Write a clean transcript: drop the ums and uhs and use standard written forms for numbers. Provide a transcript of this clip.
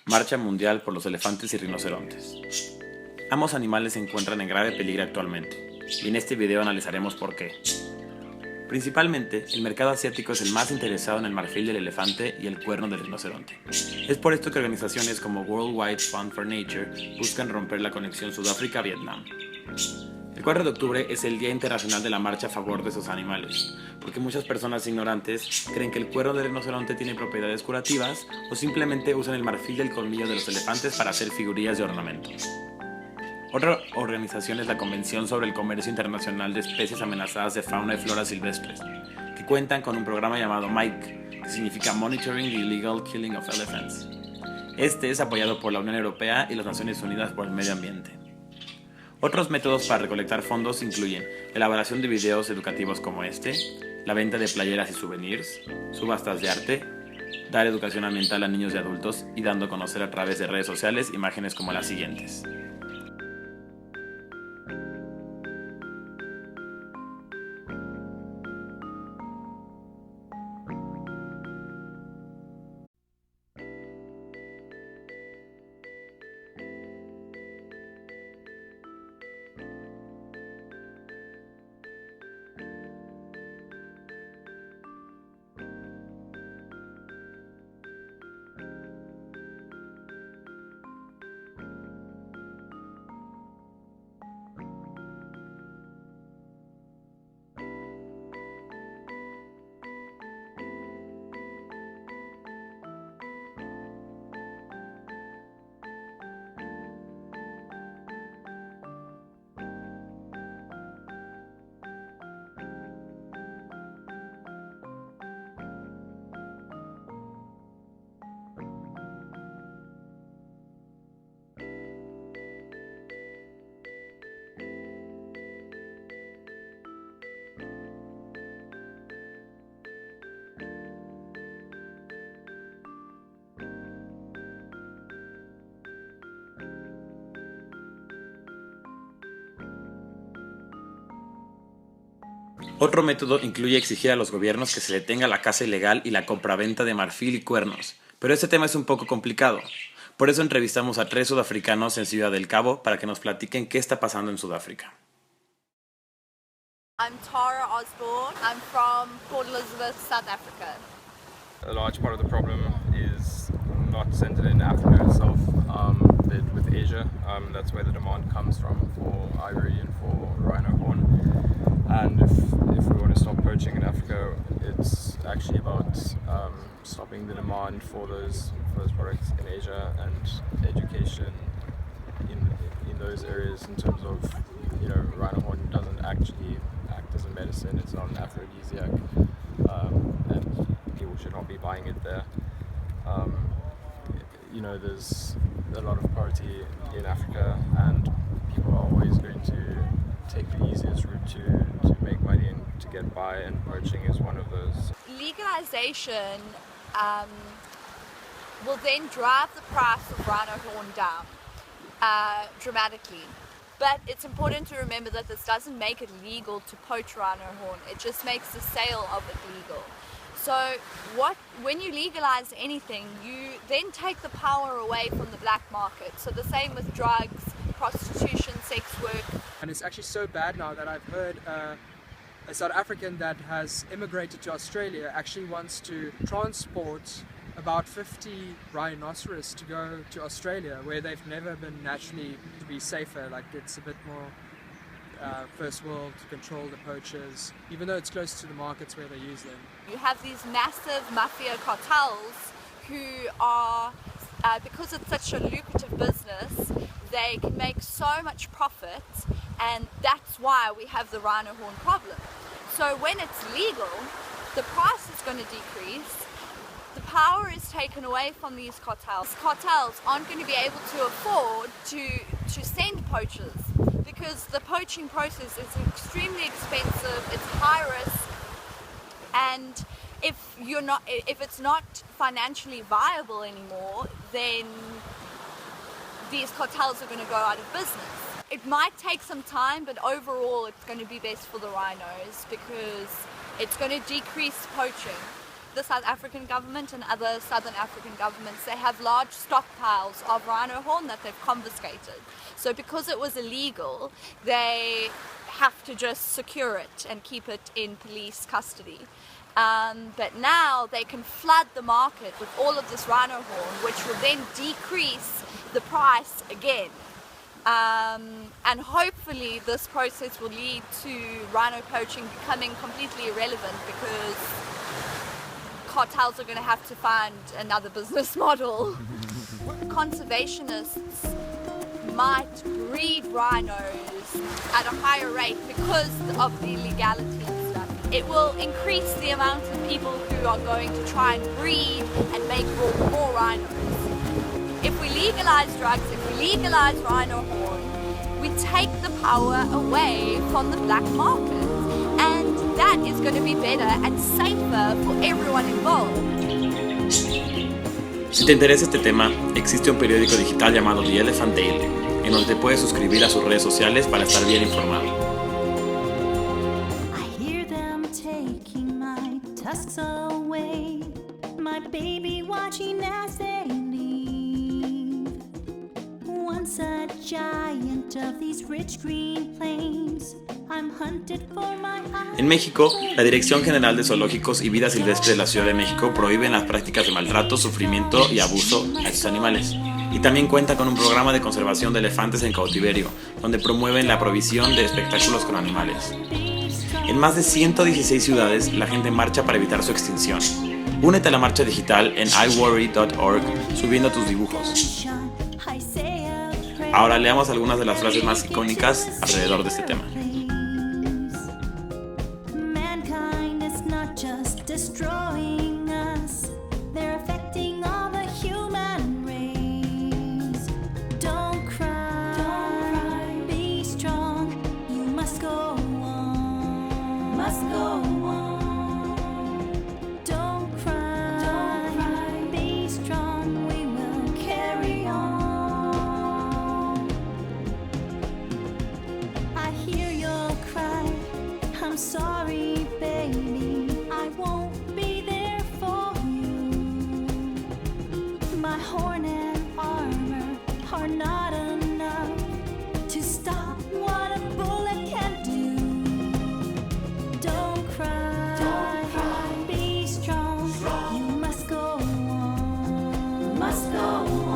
Marcha mundial por los elefantes y rinocerontes. Ambos animales se encuentran en grave peligro actualmente, y en este video analizaremos por qué. Principalmente, el mercado asiático es el más interesado en el marfil del elefante y el cuerno del rinoceronte. Es por esto que organizaciones como Worldwide Fund for Nature buscan romper la conexión Sudáfrica-Vietnam. El 4 de octubre es el Día Internacional de la Marcha a favor de esos animales, porque muchas personas ignorantes creen que el cuerno del rinoceronte tiene propiedades curativas o simplemente usan el marfil del colmillo de los elefantes para hacer figurillas de ornamento. Otra organización es la Convención sobre el Comercio Internacional de Especies Amenazadas de Fauna y Flora Silvestres, que cuentan con un programa llamado MIKE, que significa Monitoring the Illegal Killing of Elephants. Este es apoyado por la Unión Europea y las Naciones Unidas por el Medio Ambiente. Otros métodos para recolectar fondos incluyen la elaboración de videos educativos como este, la venta de playeras y souvenirs, subastas de arte, dar educación ambiental a niños y adultos y dando a conocer a través de redes sociales imágenes como las siguientes. Otro método incluye exigir a los gobiernos que se detenga la caza ilegal y la compraventa de marfil y cuernos, pero este tema es un poco complicado. Por eso entrevistamos a 3 sudafricanos en Ciudad del Cabo para que nos platiquen qué está pasando en Sudáfrica. I'm Tara Osborne. I'm from Port Elizabeth, South Africa. A large part of the problem is not centered in Africa itself, but with Asia. That's where the demand comes from for ivory and for rhino horn. And if we want to stop poaching in Africa, it's actually about stopping the demand for those products in Asia and education in those areas in terms of, rhino horn doesn't actually act as a medicine, it's not an aphrodisiac, and people should not be buying it there. There's a lot of poverty in Africa and people are always going to take the easiest route to make money and to get by, and poaching is one of those. Legalization will then drive the price of rhino horn down dramatically. But it's important to remember that this doesn't make it legal to poach rhino horn, it just makes the sale of it legal. So when you legalize anything, you then take the power away from the black market. So the same with drugs, prostitution, sex work. And it's actually so bad now that I've heard a South African that has immigrated to Australia actually wants to transport about 50 rhinoceros to go to Australia, where they've never been naturally to be safer. Like, it's a bit more first world to control the poachers, even though it's close to the markets where they use them. You have these massive mafia cartels who are, because it's such a lucrative business, they can make so much profit, and that's why we have the rhino horn problem. So when it's legal, the price is going to decrease, the power is taken away from these cartels. Cartels aren't going to be able to afford to send poachers, because the poaching process is extremely expensive, it's high risk, and if it's not financially viable anymore, then these cartels are going to go out of business. It might take some time, but overall it's going to be best for the rhinos because it's going to decrease poaching. the South African government and other Southern African governments, they have large stockpiles of rhino horn that they've confiscated. So because it was illegal, they have to just secure it and keep it in police custody. But now they can flood the market with all of this rhino horn, which will then decrease the price again. And hopefully this process will lead to rhino poaching becoming completely irrelevant, because cartels are going to have to find another business model. Conservationists might breed rhinos at a higher rate because of the illegality and stuff. It will increase the amount of people who are going to try and breed and make more rhinos. If we legalize drugs, if we legalize rhino horn, we take the power away from the black market. And that is going to be better and safer for everyone involved. Si te interesa este tema, existe un periódico digital llamado The Elephant Daily, en donde te puedes suscribir a sus redes sociales para estar bien informado. I hear them taking my tusks away, my baby watching as they leave. Once a giant of these rich green plains, I'm hunted for my eyes. En México, la Dirección General de Zoológicos y Vida Silvestre de la Ciudad de México prohíben las prácticas de maltrato, sufrimiento y abuso a estos animales. Y también cuenta con un programa de conservación de elefantes en cautiverio, donde promueven la provisión de espectáculos con animales. En más de 116 ciudades, la gente marcha para evitar su extinción. Únete a la marcha digital en iworry.org subiendo tus dibujos. Ahora leamos algunas de las frases más icónicas alrededor de este tema. Mankind is not just destroying us, they're affecting all the human race. Don't cry, be strong, you must go on, must go on. Don't cry, be strong, we will carry on. I hear your cry, I'm sorry, baby, I won't be there for you. My horn and armor are not enough to stop what a bullet can do. Don't cry, be strong, you must go on, must go on.